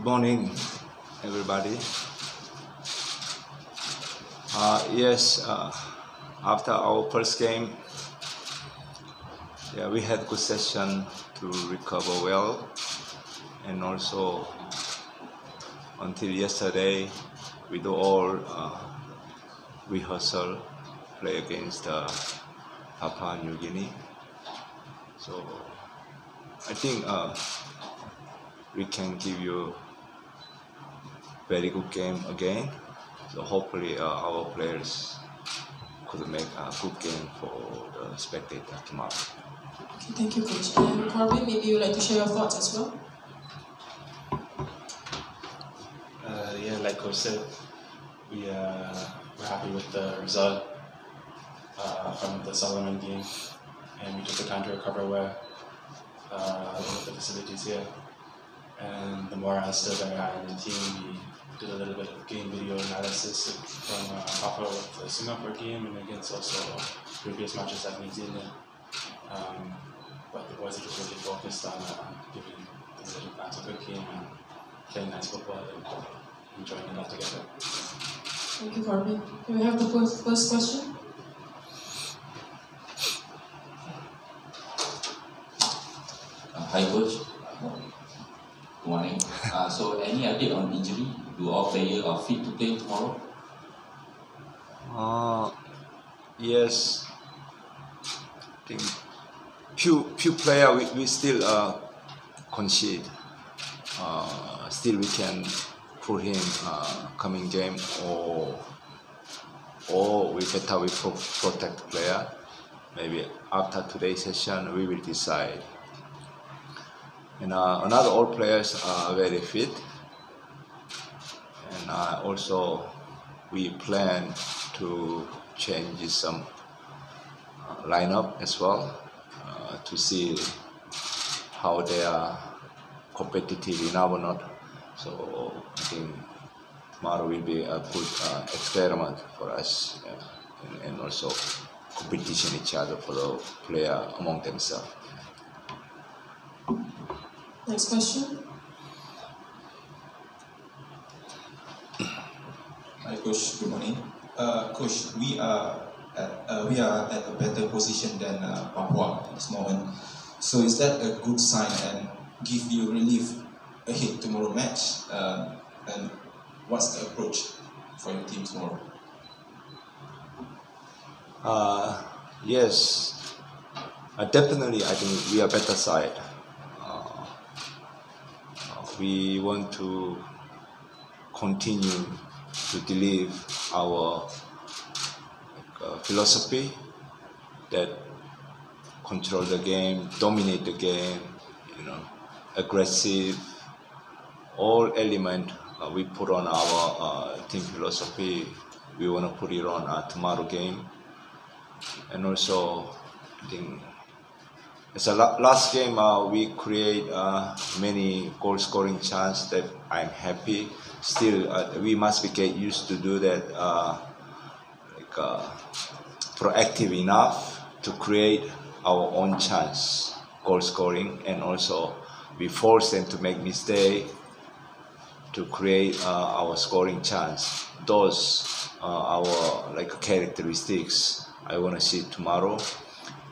morning, everybody. Yes, after our first game, we had good session to recover well, and also until yesterday, we do all rehearsal, play against Papua New Guinea. So I think we can give you very good game again. So hopefully our players could make a good game for the spectator tomorrow. Okay, thank you, Coach. And Corbin, maybe you'd like to share your thoughts as well? Like Coach said, we're happy with the result from the Solomon game, and we took the time to recover well with the facilities here. And the morale is still very high in the team. We did a little bit of game video analysis from Papua with the Singapore game and against also previous matches like New Zealand. But the boys are just really focused on giving the little fans a good game and playing nice football and enjoying it all together. Thank you, Corbin. Can we have the first question? Hi, Coach. Good morning. So, any update on injury? Do all players are fit to play tomorrow? Yes. I think few players we still concede. Still we can put him coming game, or we better protect the player. Maybe after today's session we will decide. And another all players are very fit, and also we plan to change some lineup as well to see how they are competitive enough or not. So I think tomorrow will be a good experiment for us, and also competition each other for the player among themselves. Next question. Hi, Coach. Good morning. Coach, we are at a better position than Papua at this moment. So is that a good sign and give you relief ahead tomorrow match? And what's the approach for your team tomorrow? Yes, definitely. I think we are better side. We want to continue to deliver our philosophy that control the game, dominate the game, aggressive. All element we put on our team philosophy. We want to put it on tomorrow game, and also I think. It's a last game we create many goal scoring chance that I'm happy. Still, we must get used to do that proactive enough to create our own chance, goal scoring, and also we force them to make mistake to create our scoring chance. Those are our characteristics I want to see tomorrow.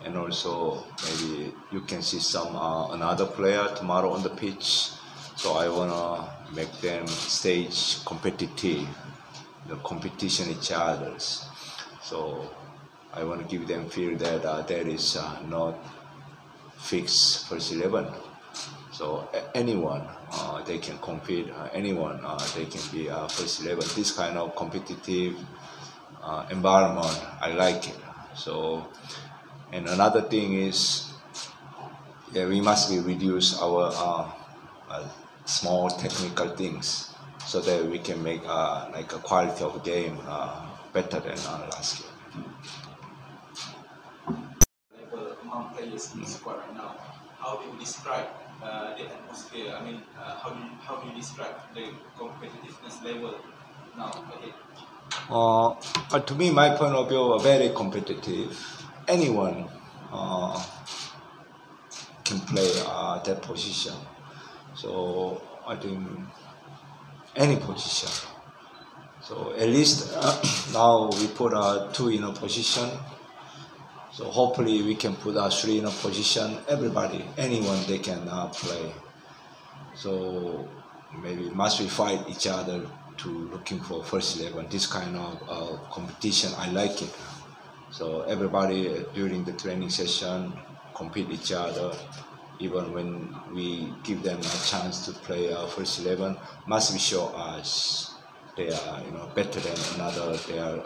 And also maybe you can see some another player tomorrow on the pitch. So I wanna make them stage competitive, the competition each others. So I wanna give them feel that there is not fixed first 11. So anyone they can compete. Anyone they can be first 11. This kind of competitive environment, I like it. So. And another thing is, we must reduce our small technical things so that we can make a quality of game better than last year. Level among players in the squad right now. How do you describe the atmosphere? I mean, how do you describe the competitiveness level now ahead? To me, my point of view, very competitive. Anyone can play that position. So I think any position. So at least now we put 2 in a position. So hopefully we can put 3 in a position. Everybody, anyone, they can play. So maybe must we fight each other to looking for first 11. This kind of competition, I like it. So everybody during the training session compete each other. Even when we give them a chance to play first 11, must be show us they are better than another their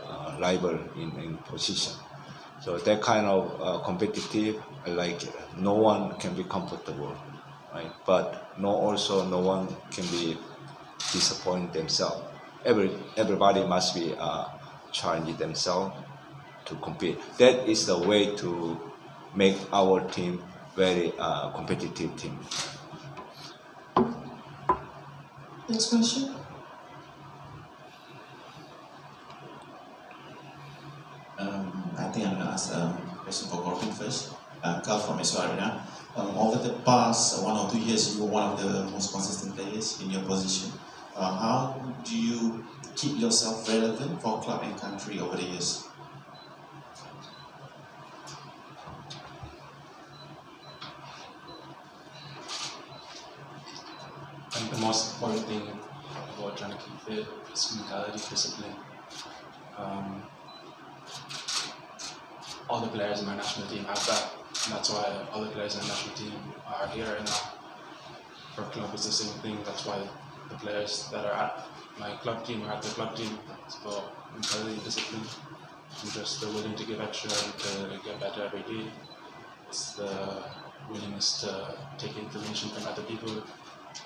rival in position. So that kind of competitive, I like it. No one can be comfortable, right? But no one can be disappoint themselves. Everybody must be challenging themselves to compete. That is the way to make our team very competitive team. Next question. I think I'm going to ask a question for Corbin first. Carl from SO. Over the past 1 or 2 years, you were one of the most consistent players in your position. How do you keep yourself relevant for club and country over the years? I think the most important thing about trying to keep fit is mentality, discipline. All the players in my national team have that, and that's why all the players in the national team are here right now. For club, it's the same thing. That's why the players that are at my club team are at the club team. It's about mentality, discipline, and just the willing to give extra and to get better every day. It's the willingness to take information from other people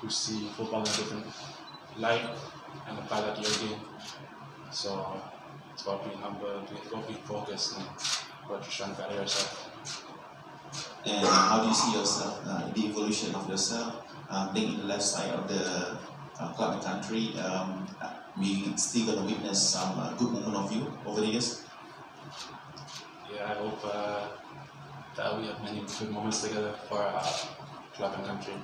who see football in a different light and apply that to your game. So it's about being humble, being focused, and about just trying to better yourself. And how do you see yourself, the evolution of yourself, being in the left side of the club and country? We still going to witness some good moment of you over the years? Yeah, I hope that we have many good moments together for our club and country.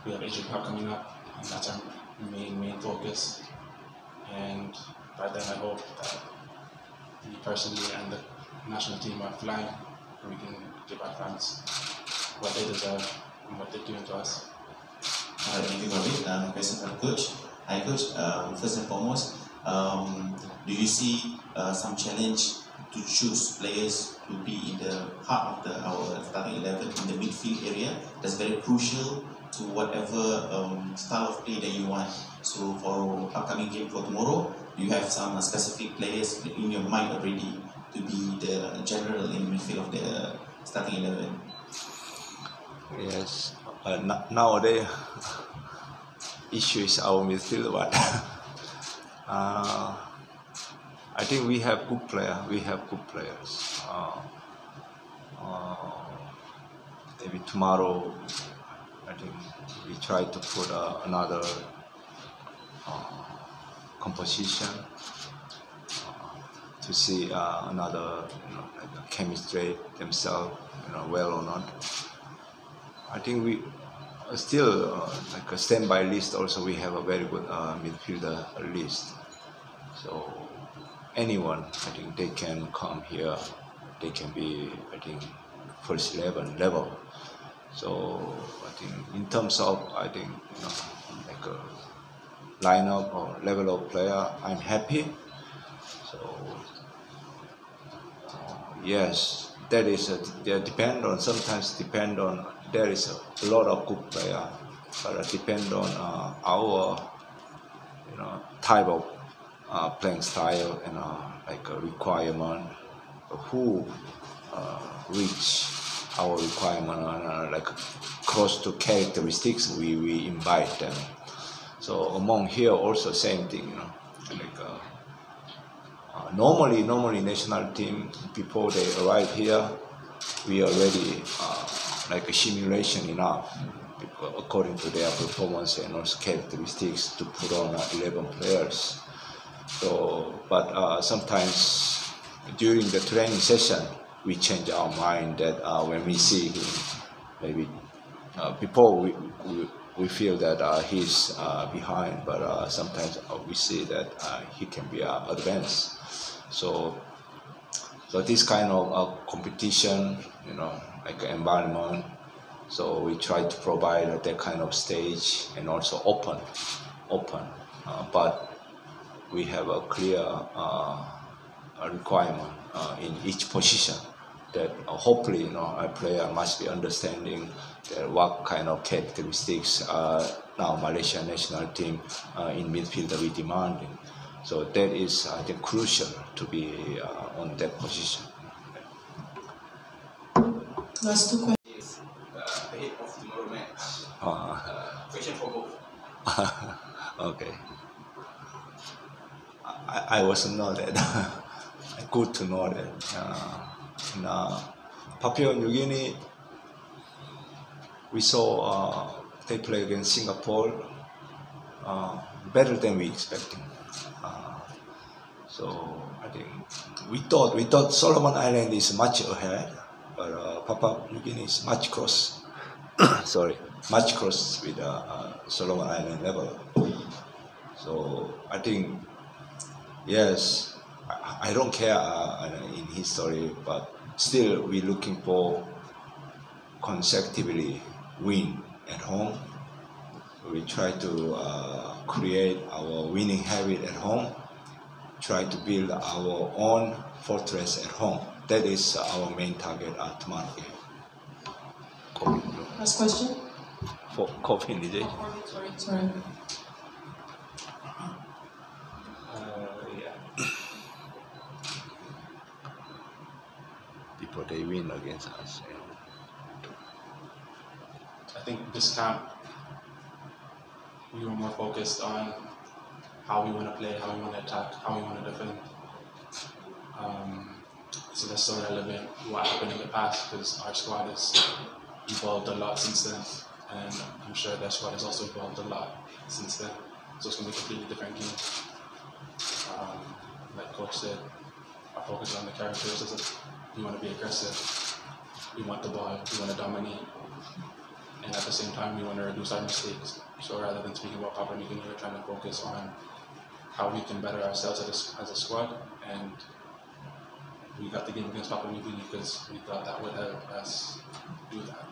We have Asian Cup coming up, and that's our main focus. And by then, I hope that me personally and the national team are flying, and we can give our fans what they deserve and what they're doing to us. Thank you, Robin. Question for Coach. Hi, Coach. First and foremost, do you see some challenge to choose players to be in the heart of our starting 11 in the midfield area? That's very crucial to whatever style of play that you want. So for upcoming game for tomorrow, you have some specific players in your mind already to be the general in midfield of the starting 11. Yes. Nowadays, issue is our midfield, but I think we have good players. Maybe tomorrow, I think we try to put another composition to see another like chemistry themselves, well or not. I think we still like a standby list. Also, we have a very good midfielder list. So anyone, I think they can come here. They can be, I think, first 11 level. So I think in terms of, I think like a lineup or level of player, I'm happy. So yes, that is sometimes depend on. There is a lot of good player, but it depend on our type of playing style and like a requirement, who reach our requirement like close to characteristics we invite them. So among here also same thing, like normally national team before they arrive here, we already like a simulation enough according to their performance and also characteristics to put on 11 players. So, but sometimes during the training session, we change our mind that when we see him, maybe before we feel that he's behind, but sometimes we see that he can be advanced. So this kind of competition, like environment. So we try to provide that kind of stage and also open. But we have a clear requirement in each position that hopefully a player must be understanding that what kind of characteristics now Malaysia national team in midfield we demanding. So that is I think crucial to be on that position. Last two questions. Ahead of tomorrow match. Question for both. Okay. I wasn't know that. Good to know that. In Papua New Guinea, we saw they play against Singapore better than we expecting. So I think we thought Solomon Island is much ahead, but Papua New Guinea is much close. Much close with Solomon Island level. So I think yes, I don't care in history, but still we're looking for consecutively win at home. We try to create our winning habit at home, try to build our own fortress at home. That is our main target at tomorrow game. Last question. For coffee, DJ. Sorry. Before they win against us. I think this camp, we were more focused on how we want to play, how we want to attack, how we want to defend. So that's so relevant to what happened in the past, because our squad has evolved a lot since then, and I'm sure their squad has also evolved a lot since then. So it's going to be a completely different game. Like Coach said, our focus on the characteristics. We want to be aggressive. We want the ball. We want to dominate. And at the same time, we want to reduce our mistakes. So rather than speaking about Papua New Guinea, we're trying to focus on how we can better ourselves as a squad. And we got the game against Papua New Guinea because we thought that would help us do that.